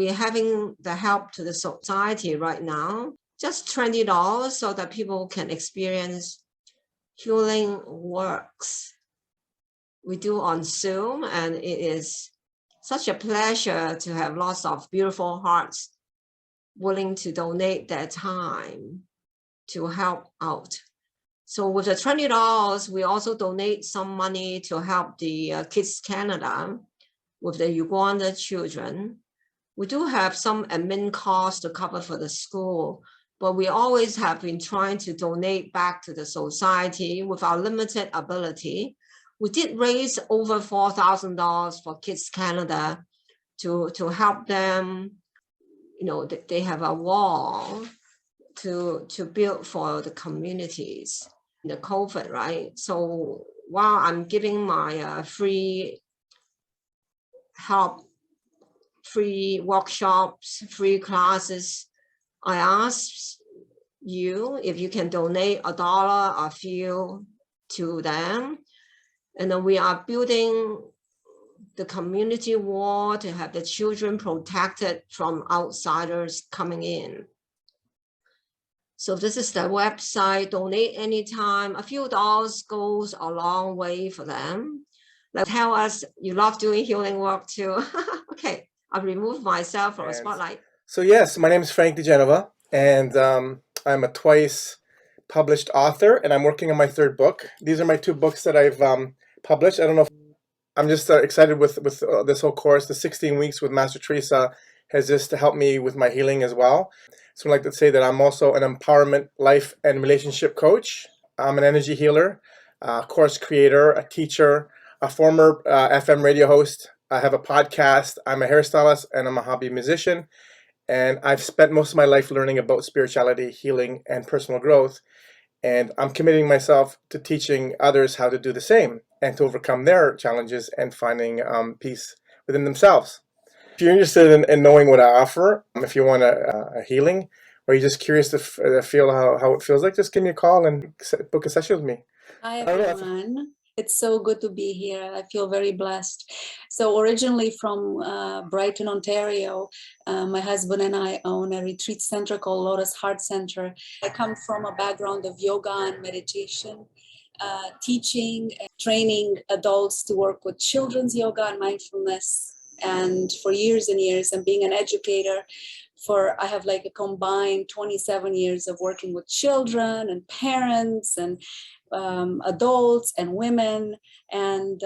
we're having the help to the society right now, just $20 so that people can experience healing works we do on Zoom. And it is such a pleasure to have lots of beautiful hearts willing to donate their time to help out. So with the $20, we also donate some money to help the Kids Canada with the Uganda children. We do have some admin costs to cover for the school, but we always have been trying to donate back to the society with our limited ability. We did raise over $4,000 for Kids Canada to help them. You know, they have a wall to build for the communities, the COVID, right? So while I'm giving my free help, free workshops, free classes, I ask you if you can donate $1, a few to them. And then we are building the community wall to have the children protected from outsiders coming in. So this is the website, donate anytime. A few dollars goes a long way for them. Like, tell us you love doing healing work too. Okay, I'll remove myself from the spotlight. So yes, my name is Frank DeGenova, and I'm a twice published author, and I'm working on my third book. These are my two books that I've published. I don't know if I'm just excited with this whole course. The 16 weeks with Master Teresa has just helped me with my healing as well. So I'd like to say that I'm also an empowerment, life, and relationship coach. I'm an energy healer, a course creator, a teacher, a former FM radio host. I have a podcast. I'm a hairstylist, and I'm a hobby musician. And I've spent most of my life learning about spirituality, healing, and personal growth. And I'm committing myself to teaching others how to do the same and to overcome their challenges and finding peace within themselves. If you're interested in knowing what I offer, if you want a healing, or you're just curious to feel how it feels like, just give me a call and book a session with me. Hi, everyone. It's so good to be here. I feel very blessed. So originally from Brighton, Ontario, my husband and I own a retreat center called Lotus Heart Center. I come from a background of yoga and meditation, teaching and training adults to work with children's yoga and mindfulness. And for years and years, and being an educator I have like a combined 27 years of working with children and parents and adults and women. And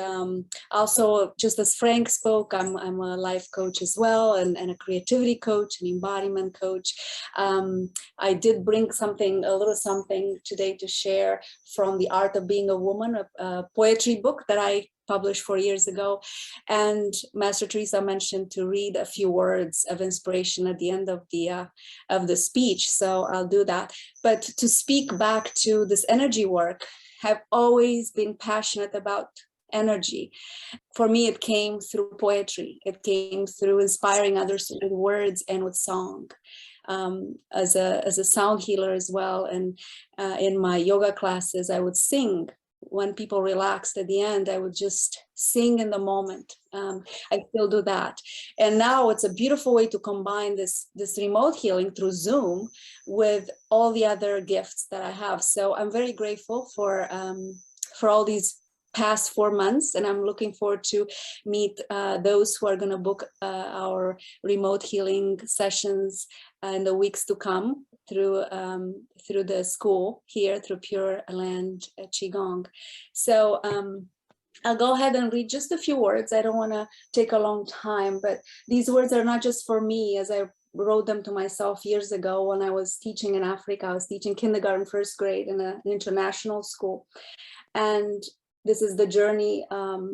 also, just as Frank spoke, I'm a life coach as well, and a creativity coach, an embodiment coach. I did bring a little something today to share from The Art of Being a Woman, a poetry book that I published 4 years ago. And Master Teresa mentioned to read a few words of inspiration at the end of the speech. So I'll do that. But to speak back to this energy work, I've always been passionate about energy. For me, it came through poetry. It came through inspiring others with words and with song. As a sound healer as well. And in my yoga classes, I would sing. When people relaxed at the end, I would just sing in the moment. I still do that. And now it's a beautiful way to combine this remote healing through Zoom with all the other gifts that I have. So I'm very grateful for all these past 4 months, and I'm looking forward to meet those who are going to book our remote healing sessions in the weeks to come through the school here, through Pureland Qigong. So I'll go ahead and read just a few words. I don't want to take a long time, but these words are not just for me, as I wrote them to myself years ago when I was teaching in Africa. I was teaching kindergarten, first grade in an international school. And this is the journey,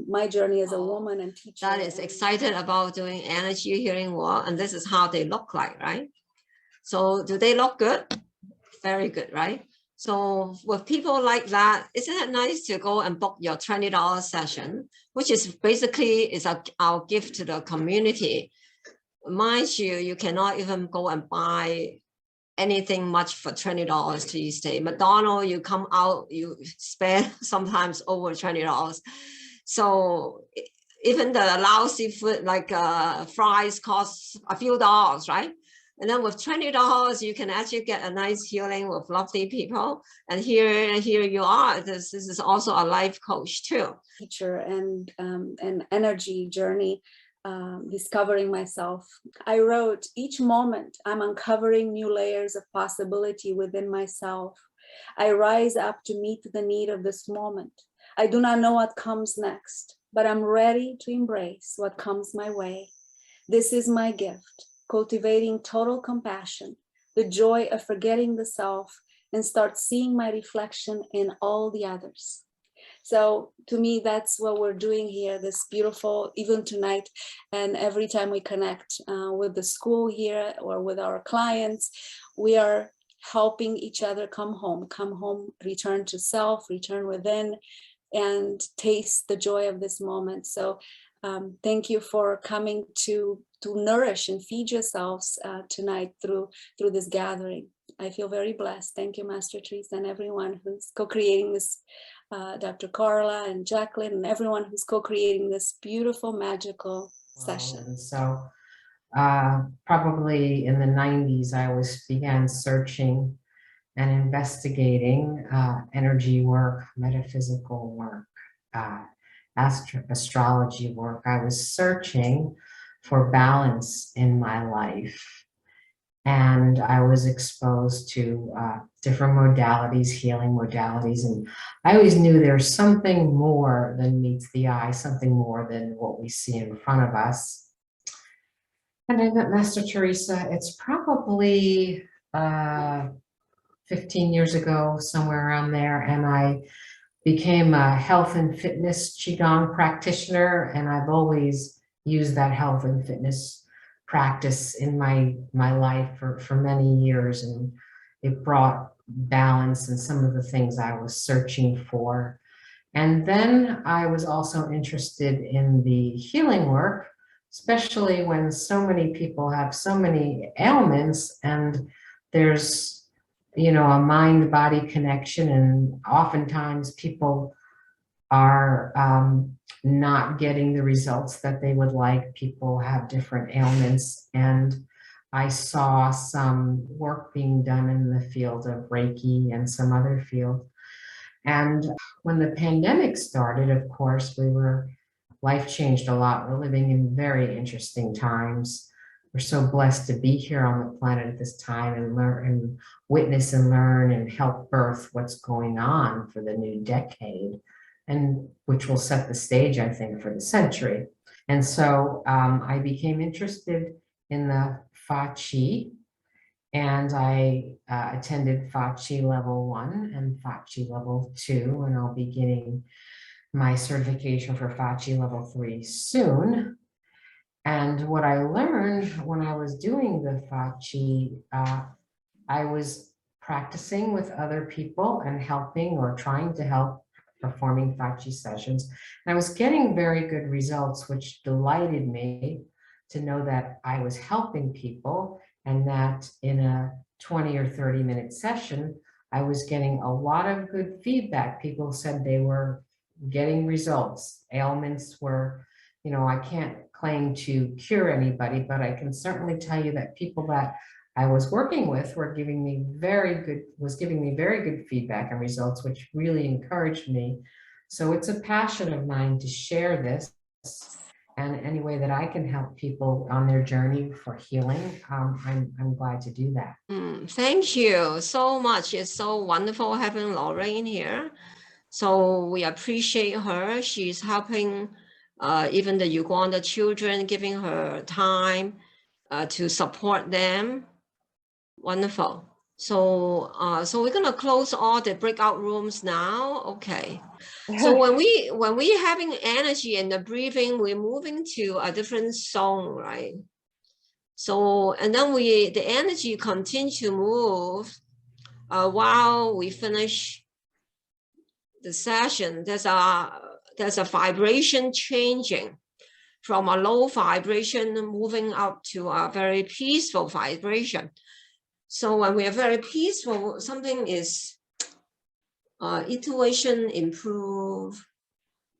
my journey as a woman and teacher. That is excited about doing energy healing work, and this is how they look like, right? So do they look good? Very good, right? So with people like that, isn't it nice to go and book your $20 session, which is basically our gift to the community. Mind you, you cannot even go and buy anything much for $20 these days. McDonald's, you come out, you spend sometimes over $20. So even the lousy food like fries costs a few dollars, right? And then with $20, you can actually get a nice healing with lovely people. And here you are. This is also a life coach too. Teacher and an energy journey, discovering myself. I wrote, each moment I'm uncovering new layers of possibility within myself. I rise up to meet the need of this moment. I do not know what comes next, but I'm ready to embrace what comes my way. This is my gift, cultivating total compassion, the joy of forgetting the self and start seeing my reflection in all the others. So to me, that's what we're doing here, this beautiful, even tonight, and every time we connect with the school here or with our clients, we are helping each other come home, return to self, return within, and taste the joy of this moment. So thank you for coming to nourish and feed yourselves tonight through this gathering. I feel very blessed. Thank you, Master Teresa, and everyone who's co-creating this, Dr. Carla and Jacqueline, and everyone who's co-creating this beautiful, magical session. And so probably in the 90s, I always began searching and investigating energy work, metaphysical work, astrology work. I was searching for balance in my life. And I was exposed to different modalities, healing modalities. And I always knew there's something more than meets the eye, something more than what we see in front of us. And I met Master Teresa, it's probably 15 years ago, somewhere around there. And I became a health and fitness Qigong practitioner. And I've always used that health and fitness practice in my life for many years, and it brought balance and some of the things I was searching for. And then I was also interested in the healing work, especially when so many people have so many ailments, and there's, you know, a mind-body connection, and oftentimes people are not getting the results that they would like. People have different ailments, and I saw some work being done in the field of Reiki and some other field. And when the pandemic started, of course, life changed a lot. We're living in very interesting times. We're so blessed to be here on the planet at this time and learn and witness and learn and help birth what's going on for the new decade, and which will set the stage, I think, for the century. And so I became interested in the Fa Chi, and I attended Fa Chi level 1 and Fa Chi level 2, and I'll be getting my certification for Fa Chi level 3 soon. And what I learned when I was doing the Fa Chi, I was practicing with other people and helping or trying to help performing Fa Chi sessions. And I was getting very good results, which delighted me to know that I was helping people, and that in a 20 or 30-minute session, I was getting a lot of good feedback. People said they were getting results. Ailments were, you know, I can't claim to cure anybody, but I can certainly tell you that people that I was working with were giving me very good feedback and results, which really encouraged me. So it's a passion of mine to share this, and any way that I can help people on their journey for healing, I'm glad to do that. Thank you so much. It's so wonderful having Lorrayne here. So we appreciate her. She's helping even the Uganda children, giving her time to support them. Wonderful. So we're gonna close all the breakout rooms now. Okay. So when we having energy in the breathing, we're moving to a different zone, right? So and then the energy continue to move while we finish the session. There's a vibration changing from a low vibration moving up to a very peaceful vibration. So when we are very peaceful, something is intuition improve,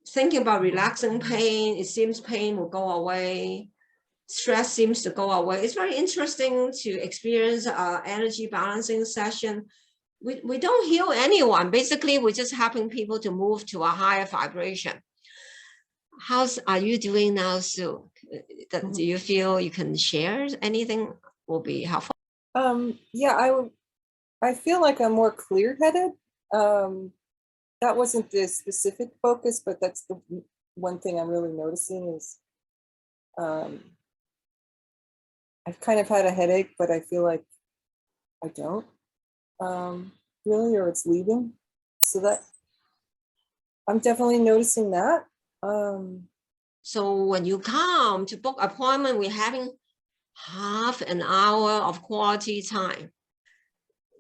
thinking about relaxing pain, it seems pain will go away. Stress seems to go away. It's very interesting to experience an energy balancing session. We don't heal anyone. Basically, we're just helping people to move to a higher vibration. Are you doing now, Sue? Do you feel you can share anything will be helpful? Yeah, I feel like I'm more clear-headed. That wasn't the specific focus, but that's the one thing I'm really noticing is I've kind of had a headache, but I feel like I don't really, or it's leaving. So that I'm definitely noticing that. So when you come to book appointment, we're having half an hour of quality time.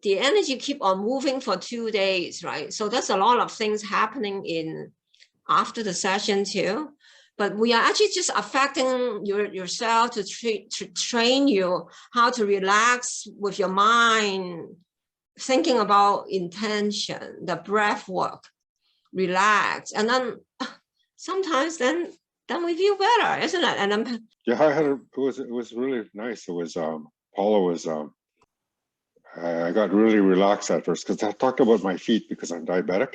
The energy keep on moving for 2 days, right? So there's a lot of things happening after the session too. But we are actually just affecting yourself to train you how to relax with your mind, thinking about intention, the breath work, relax, and then sometimes then we feel better, isn't it? And then yeah, it was really nice. It was Paula was I got really relaxed at first because I talked about my feet because I'm diabetic.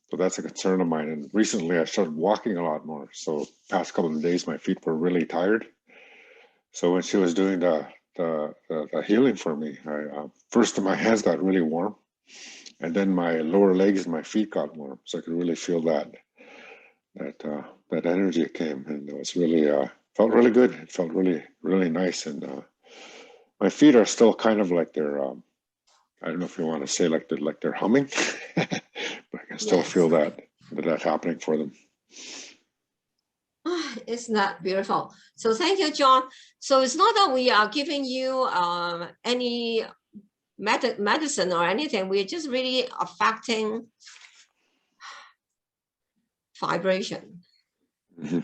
So that's a concern of mine. And recently I started walking a lot more. So past couple of days, my feet were really tired. So when she was doing the healing for me, first my hands got really warm, and then my lower legs and my feet got warm. So I could really feel that energy came, and it was really felt really good. It felt really, really nice. And my feet are still kind of like they're I don't know if you want to say like they're humming, but I can still feel that happening for them. Isn't that beautiful? So thank you, John. So it's not that we are giving you any medicine or anything. We're just really affecting vibration. Mm-hmm.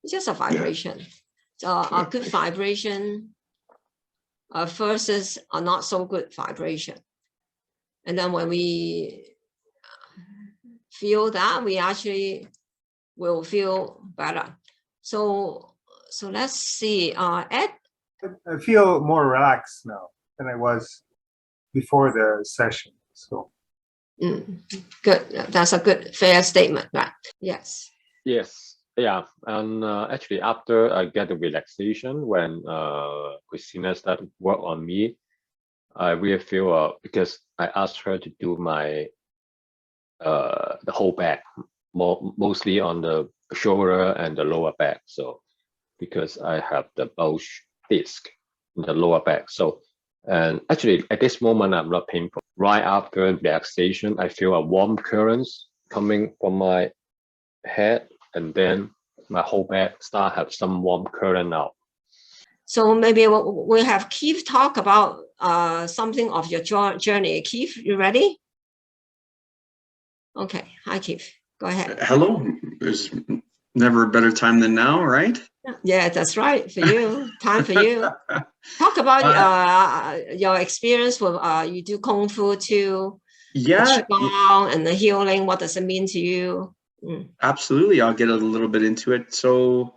Just a vibration. So a good vibration versus a not so good vibration. And then when we feel that, we actually will feel better. So let's see. Ed? I feel more relaxed now than I was before the session. So good. That's a good, fair statement, right? Yes. Yes. Yeah. And actually, after I get the relaxation, when Christina started work on me, I really feel because I asked her to do my the whole back, mostly on the shoulder and the lower back. So because I have the bulge disc in the lower back. So, and actually at this moment, I'm not painful. Right after relaxation, I feel a warm currents coming from my head, and then my whole back start have some warm current now. So maybe we'll have Keith talk about something of your journey. Keith, you ready? Okay. Hi, Keith. Go ahead. Hello. There's never a better time than now, right? Yeah, that's right. For you. Time for you. Talk about your experience with you do Kung Fu too. Yeah. Qigong and the healing. What does it mean to you? Absolutely. I'll get a little bit into it. So,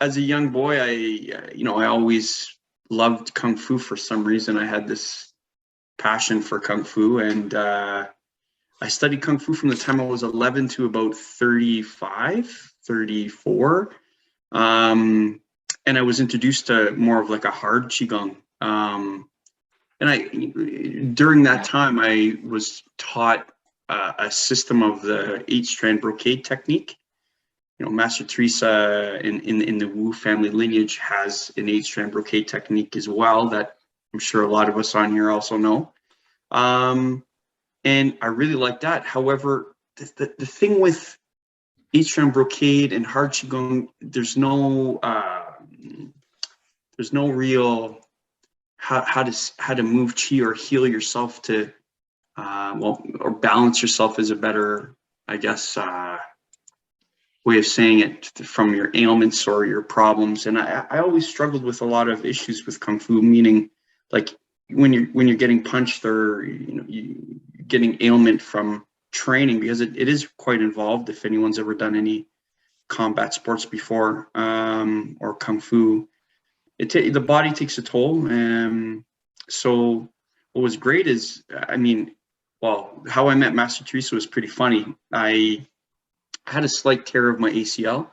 as a young boy, I always loved Kung Fu for some reason. I had this passion for Kung Fu, and I studied Kung Fu from the time I was 11 to about 35, 34. And I was introduced to more of like a hard Qigong. And during that time, I was taught a system of the 8-strand brocade technique. Master Teresa in the Wu family lineage has an 8-strand brocade technique as well that I'm sure a lot of us on here also know. And I really like that. However, the thing with 8-strand brocade and hard Qigong, there's no real how to move Qi or heal yourself to or balance yourself is a better, I guess, way of saying it, from your ailments or your problems. And I always struggled with a lot of issues with Kung Fu, meaning like when you're getting punched or you're getting ailment from training, because it is quite involved. If anyone's ever done any combat sports before, or Kung Fu, the body takes a toll. So what was great is, I mean, well, how I met Master Teresa was pretty funny. I had a slight tear of my ACL,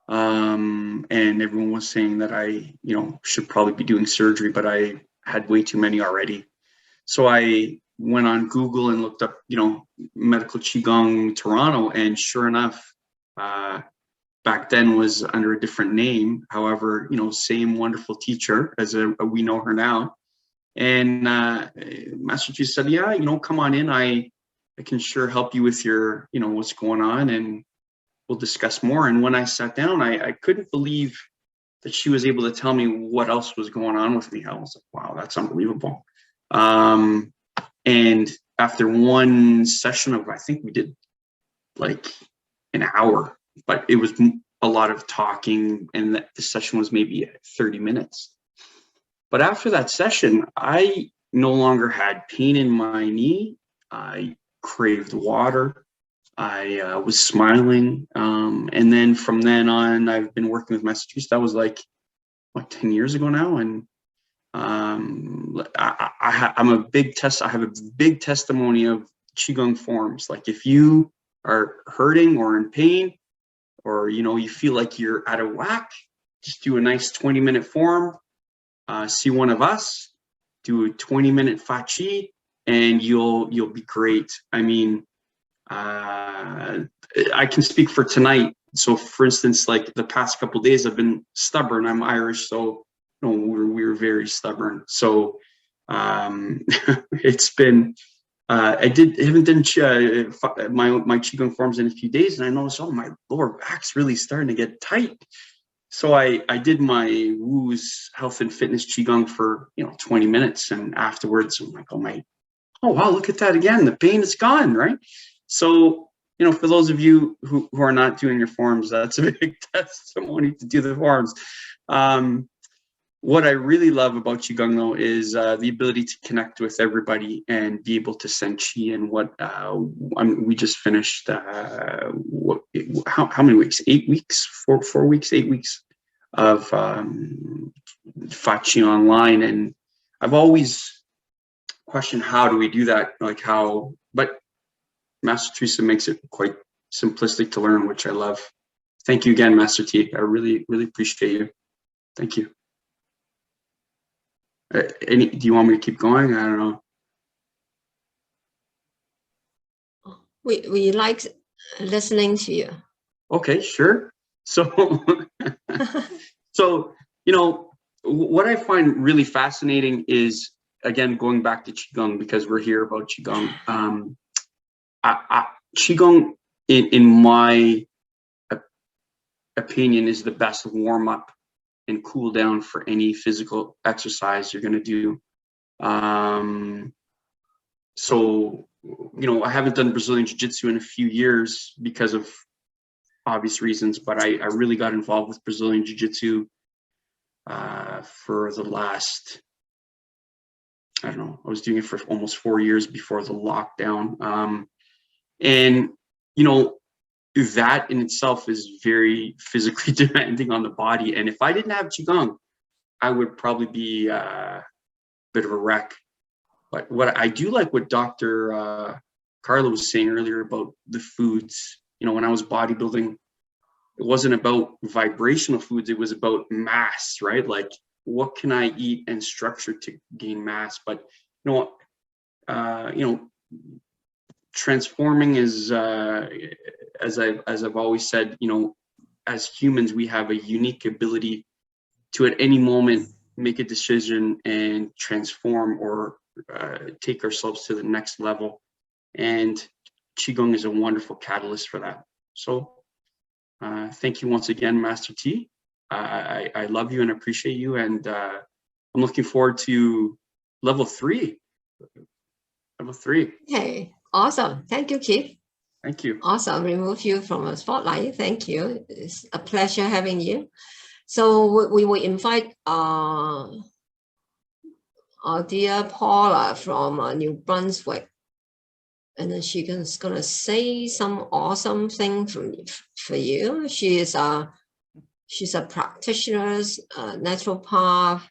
and everyone was saying that I, should probably be doing surgery, but I had way too many already. So I went on Google and looked up, medical Qigong Toronto, and sure enough, back then was under a different name. However, same wonderful teacher as we know her now. And Master Teresa said, yeah, come on in. I can sure help you with your, what's going on, and we'll discuss more. And when I sat down, I couldn't believe that she was able to tell me what else was going on with me. I was like, wow, that's unbelievable. And after one session of, I think we did like an hour, but it was a lot of talking, and the session was maybe 30 minutes. But after that session, I no longer had pain in my knee. I craved water. I was smiling. And then from then on, I've been working with Master Teresa. That was like, 10 years ago now. And I have a big testimony of Qigong forms. Like if you are hurting or in pain, or, you feel like you're out of whack, just do a nice 20-minute form. See one of us, do a 20-minute Fa Chi, and you'll be great. I mean, I can speak for tonight. So for instance, like the past couple of days, I've been stubborn. I'm Irish, so we're very stubborn. So it's been, I haven't done my Qigong forms in a few days, and I noticed, my lower back's really starting to get tight. So I did my Wu's health and fitness Qigong for 20 minutes, and afterwards I'm like, oh wow, look at that again, the pain is gone, right? So for those of you who are not doing your forms, that's a big testimony to do the forms. What I really love about Qigong though is the ability to connect with everybody and be able to send Qi. And we just finished how many weeks? 8 weeks, 4 weeks, 8 weeks of Fa Qi online. And I've always questioned, how do we do that? But Master Teresa makes it quite simplistic to learn, which I love. Thank you again, Master T. I really, really appreciate you. Thank you. Do you want me to keep going? I don't know. We like listening to you. Okay, sure. So, what I find really fascinating is, again, going back to Qigong, because we're here about Qigong. Qigong, in my opinion, is the best warm-up and cool down for any physical exercise you're going to do. So, I haven't done Brazilian Jiu-Jitsu in a few years because of obvious reasons, but I really got involved with Brazilian Jiu-Jitsu for the last, I don't know, I was doing it for almost 4 years before the lockdown. And, that in itself is very physically demanding on the body. And if I didn't have Qigong, I would probably be a bit of a wreck. But what I do like what Dr. Carla was saying earlier about the foods. When I was bodybuilding, it wasn't about vibrational foods. It was about mass, right? Like, what can I eat and structure to gain mass? But, transforming is, as I've always said, as humans, we have a unique ability to at any moment make a decision and transform or take ourselves to the next level. And Qigong is a wonderful catalyst for that. So thank you once again, Master T. I love you and appreciate you. And I'm looking forward to level 3. Level 3. Okay, awesome. Thank you, Keith. Thank you. Awesome. Remove you from a spotlight. Thank you. It's a pleasure having you. So we will invite our dear Paula from New Brunswick and then she's gonna say some awesome thing for you. She's a practitioner, naturopath,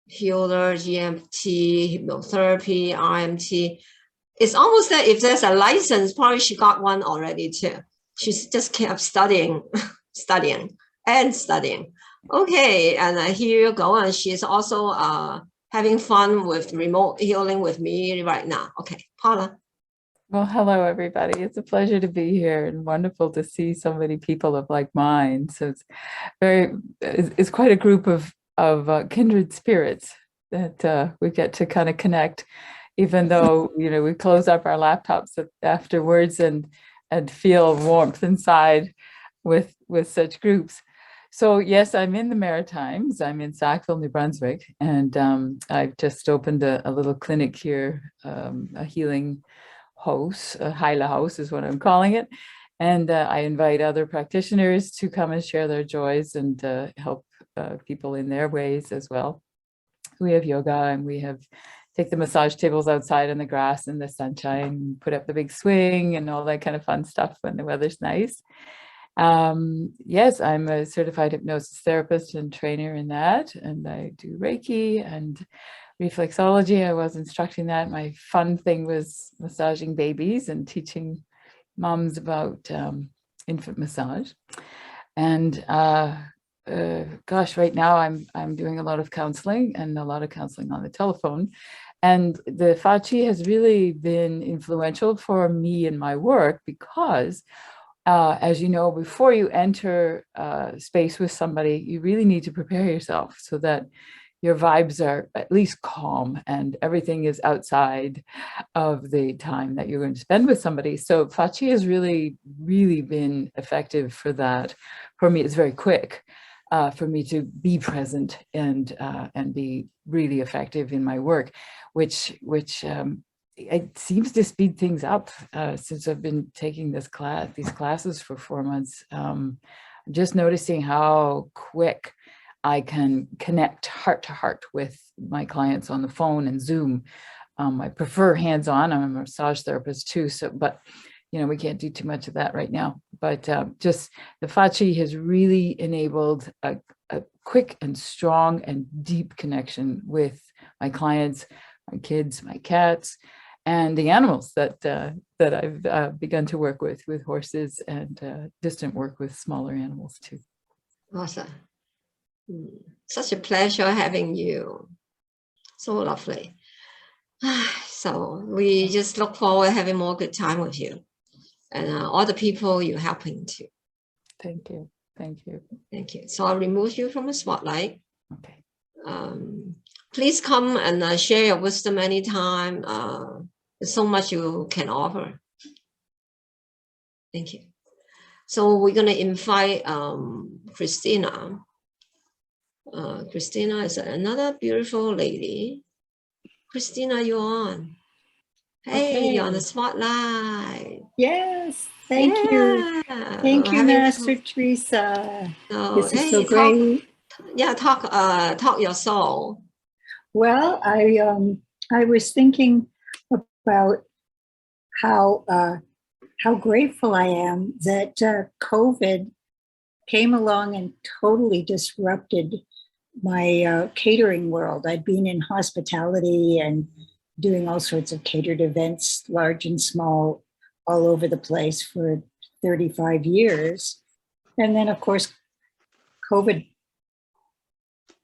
healer, GMT, hypnotherapy, RMT. It's almost that if there's a license, probably she got one already too. She's just kept studying, studying. Okay, and here you go. And she's also having fun with remote healing with me right now. Okay, Paula. Well, hello, everybody. It's a pleasure to be here and wonderful to see so many people of like mind. So it's quite a group of kindred spirits that we get to kind of connect, even though, you know, we close up our laptops afterwards and feel warmth inside with such groups. So yes, I'm in the Maritimes. I'm in Sackville, New Brunswick, and I've just opened a little clinic here, a healing house, a Hyla house is what I'm calling it. And I invite other practitioners to come and share their joys and help people in their ways as well. We have yoga, and we take the massage tables outside in the grass in the sunshine, put up the big swing and all that kind of fun stuff when the weather's nice. Yes, I'm a certified hypnosis therapist and trainer in that, and I do Reiki and reflexology. I was instructing that. My fun thing was massaging babies and teaching moms about infant massage. And gosh, right now I'm doing a lot of counseling and a lot of counseling on the telephone. And the Fachi has really been influential for me in my work because as you know, before you enter space with somebody, you really need to prepare yourself so that your vibes are at least calm and everything is outside of the time that you're going to spend with somebody. So Fachi has really, really been effective for that. For me, it's very quick for me to be present and be really effective in my work, which it seems to speed things up since I've been taking these classes for 4 months. I'm just noticing how quick I can connect heart to heart with my clients on the phone and Zoom. I prefer hands-on. I'm a massage therapist too, but you know, we can't do too much of that right now. But just the Fachi has really enabled a quick and strong and deep connection with my clients, my kids, my cats, and the animals that I've begun to work with horses and distant work with smaller animals too. Awesome. Such a pleasure having you. So lovely. So we just look forward to having more good time with you and all the people you're helping too. Thank you. Thank you. Thank you. So I'll remove you from the spotlight. Okay. Please come and share your wisdom anytime. There's so much you can offer. Thank you. So we're going to invite Christina. Christina is another beautiful lady. Christina, you're on. Hey, Okay. you're on the spotlight. Yes, thank you. Thank you, Master Teresa. This is so great. Talk your soul. Well, I was thinking about how grateful I am that COVID came along and totally disrupted my catering world. I'd been in hospitality and doing all sorts of catered events, large and small, all over the place for 35 years. And then, of course, COVID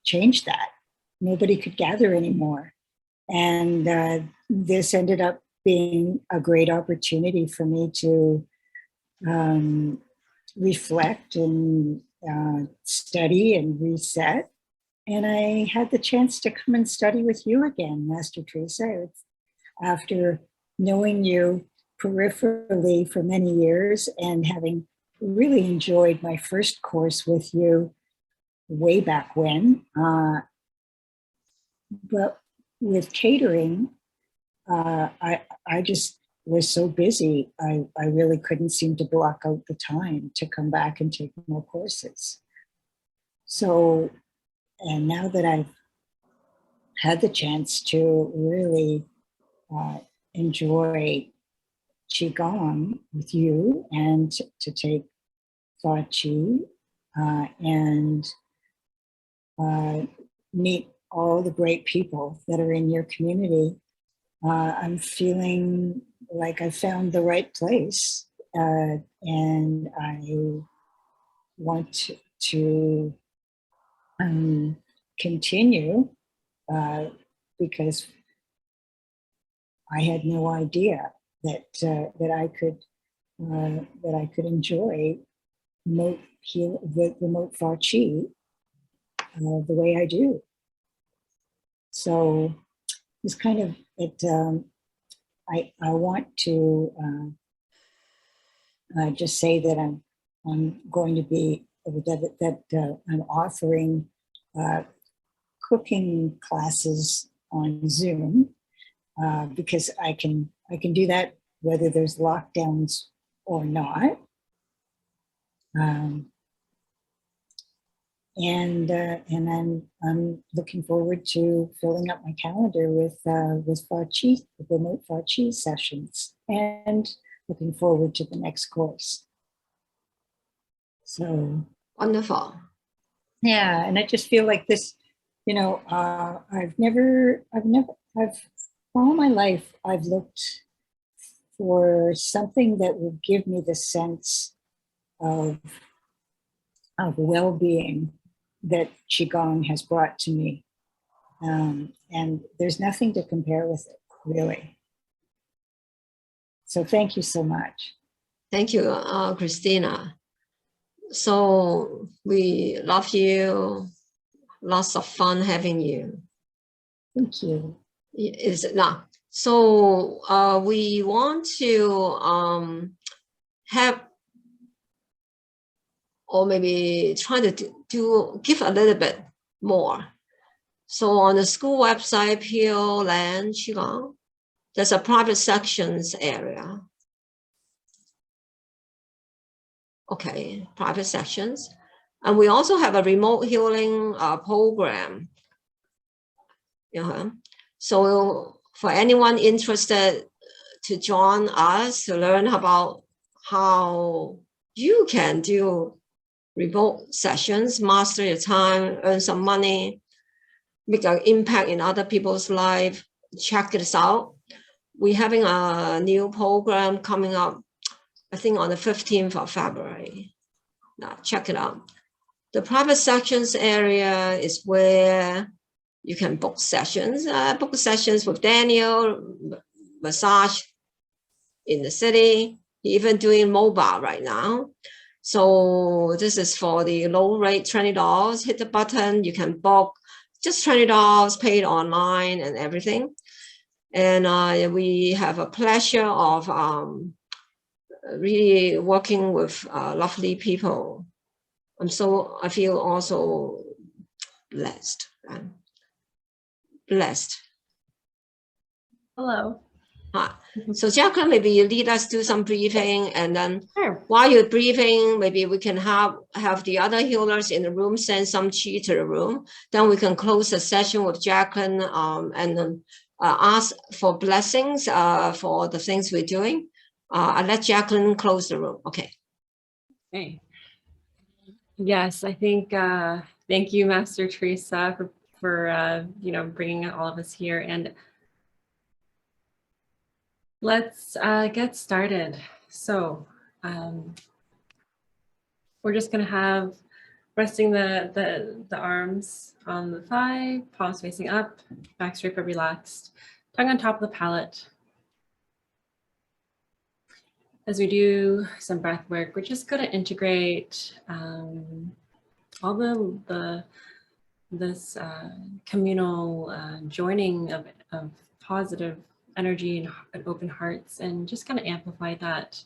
changed that. Nobody could gather anymore. And this ended up being a great opportunity for me to reflect and study and reset. And I had the chance to come and study with you again, Master Teresa, after knowing you peripherally for many years and having really enjoyed my first course with you way back when. But with catering, I just was so busy. I really couldn't seem to block out the time to come back and take more courses. So, and now that I've had the chance to really enjoy Qigong with you and to take Fa Chi and meet all the great people that are in your community. I'm feeling like I found the right place, and I want to continue because I had no idea that I could enjoy remote Fa Chi the way I do. So it's kind of it. I want to just say that I'm going to be I'm offering cooking classes on Zoom because I can do that whether there's lockdowns or not. And I'm looking forward to filling up my calendar with Fa Chi, with remote Fa Chi sessions, and looking forward to the next course. So Wonderful. yeah, and I just feel like this, you know, I've all my life I've looked for something that would give me the sense of well-being that Qigong has brought to me. And there's nothing to compare with it, really. So thank you so much. Thank you, Christina. So we love you. Lots of fun having you. Thank you. Is it not? So we want to have, or maybe try to give a little bit more. So on the school website, Pureland Qigong, there's a private sections area. Okay, private sections. And we also have a remote healing program. So for anyone interested to join us to learn about how you can do remote sessions, master your time, earn some money, make an impact in other people's life, check this out. We're having a new program coming up, I think on the 15th of February. Now, check it out. The private sections area is where you can book sessions with Daniel, massage in the city, even doing mobile right now. So this is for the low rate, $20. Hit the button, you can book just $20, paid online and everything. And we have a pleasure of really working with lovely people. I feel also blessed. Blessed. Hello. Hi. So Jacqueline, maybe you lead us do some briefing, and then Sure. while you're briefing, maybe we can have the other healers in the room send some chi to the room. Then we can close the session with Jacqueline and then ask for blessings for the things we're doing. I'll let Jacqueline close the room. Okay. Okay. Yes, I think thank you, Master Teresa, for bringing all of us here, and let's get started. So we're just going to have resting the arms on the thigh, palms facing up, back straight but relaxed, tongue on top of the palate. As we do some breath work, we're just going to integrate all this communal joining of positive energy and open hearts, and just kind of amplify that.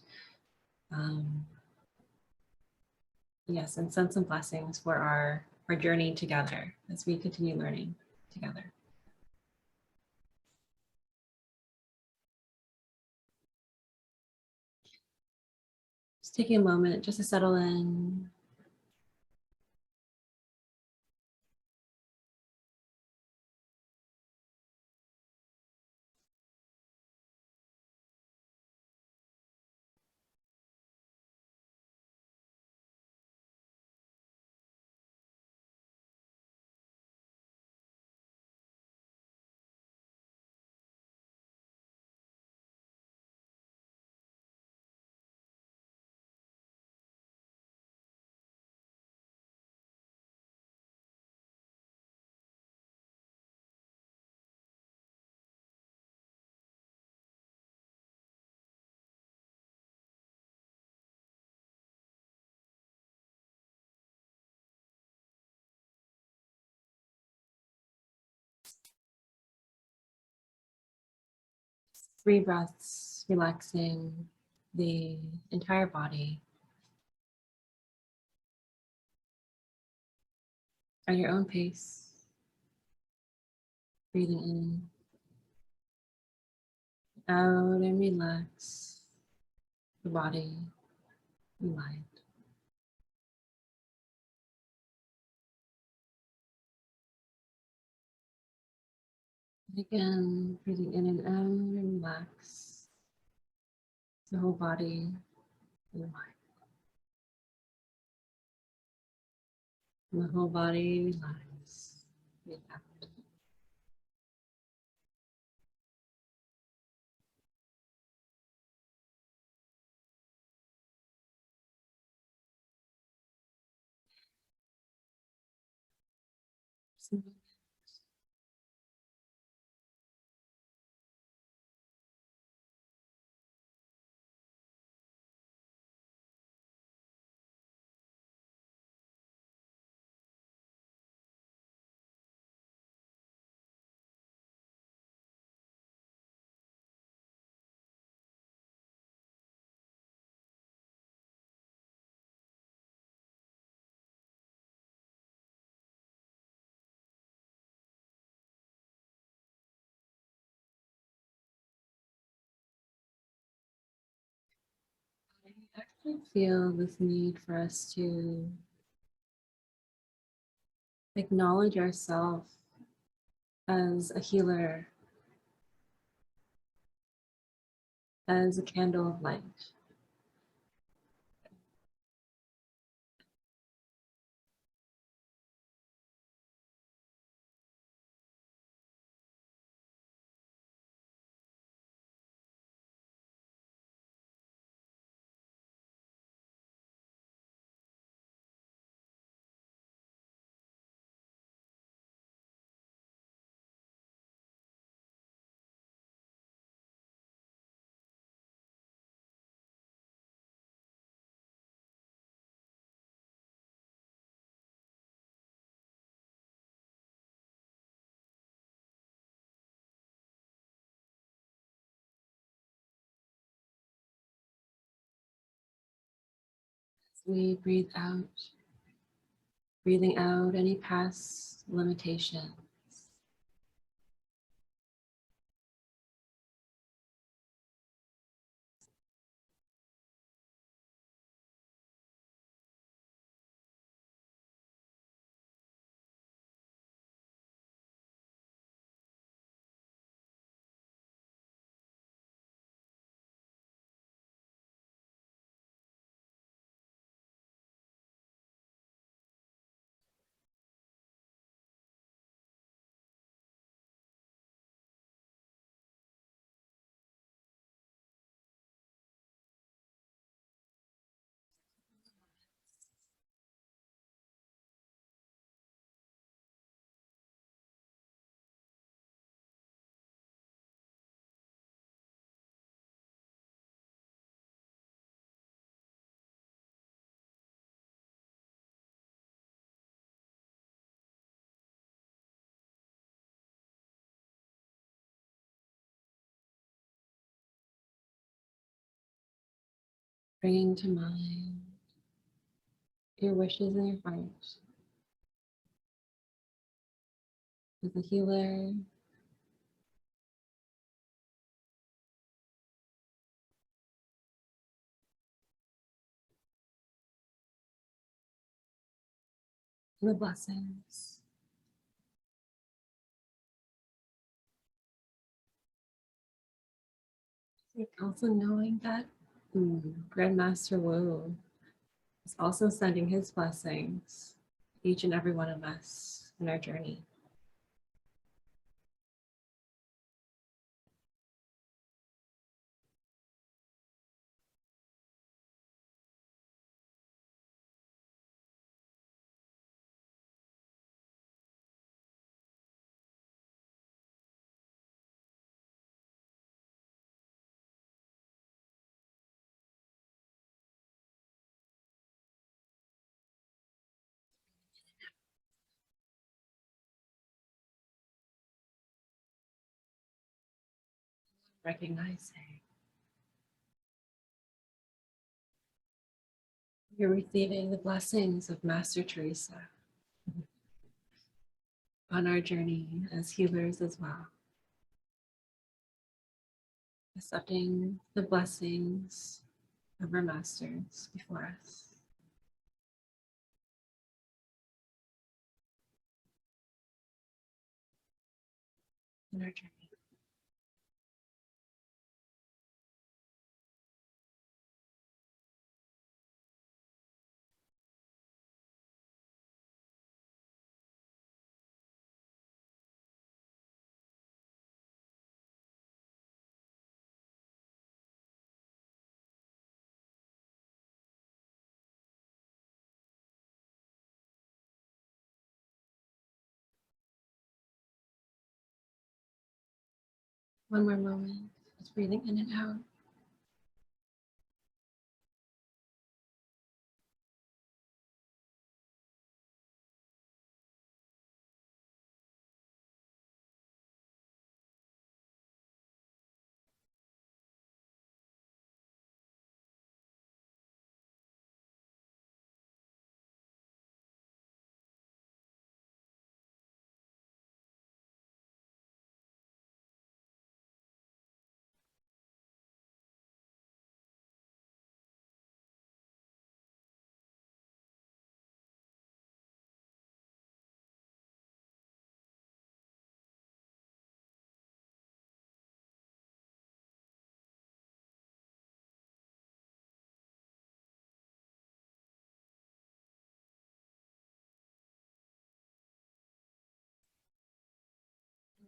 Yes, and send some blessings for our journey together as we continue learning together. Just taking a moment just to settle in. 3 breaths, relaxing the entire body at your own pace. Breathing in, out, and relax the body and mind. And again, breathing in and out and relax the whole body and the mind. And the whole body relax. Breathe out. I actually feel this need for us to acknowledge ourselves as a healer, as a candle of light. As we breathe out, breathing out any past limitations. Bringing to mind your wishes in your heart. As a healer, and the blessings. Also knowing that Grandmaster Wu is also sending his blessings to each and every one of us in our journey. recognizing you're receiving the blessings of Master Teresa on our journey as healers as well. Accepting the blessings of our masters before us. In our journey. One more moment, just breathing in and out.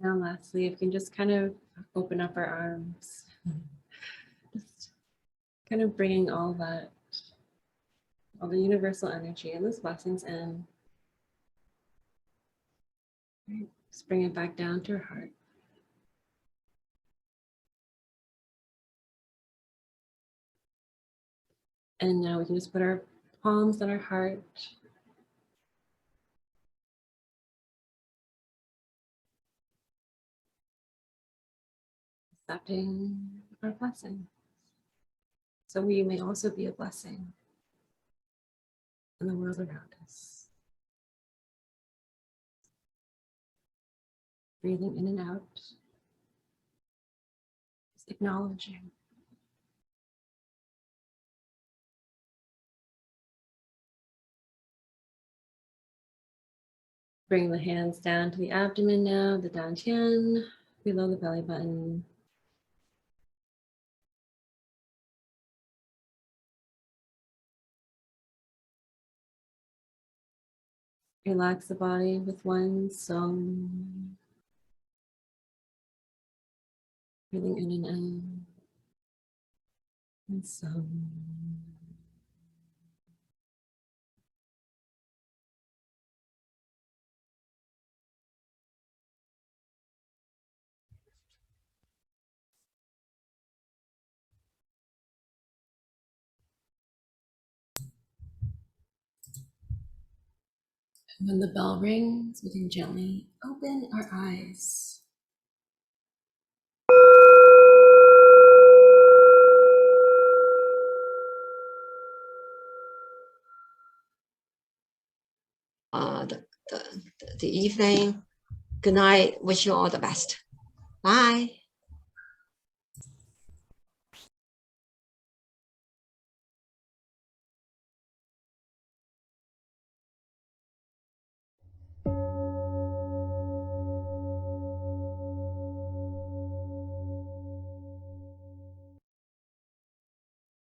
Now lastly, if we can just kind of open up our arms, just kind of bringing all that, all the universal energy and those blessings in. Right. Just bring it back down to our heart. And now we can just put our palms on our heart. Accepting our blessing. So we may also be a blessing in the world around us. Breathing in and out. Just acknowledging. Bring the hands down to the abdomen now, the dantian, below the belly button. Relax the body with one song. Breathing in and out. And song. And when the bell rings, we can gently open our eyes. The evening. Good night. Wish you all the best. Bye.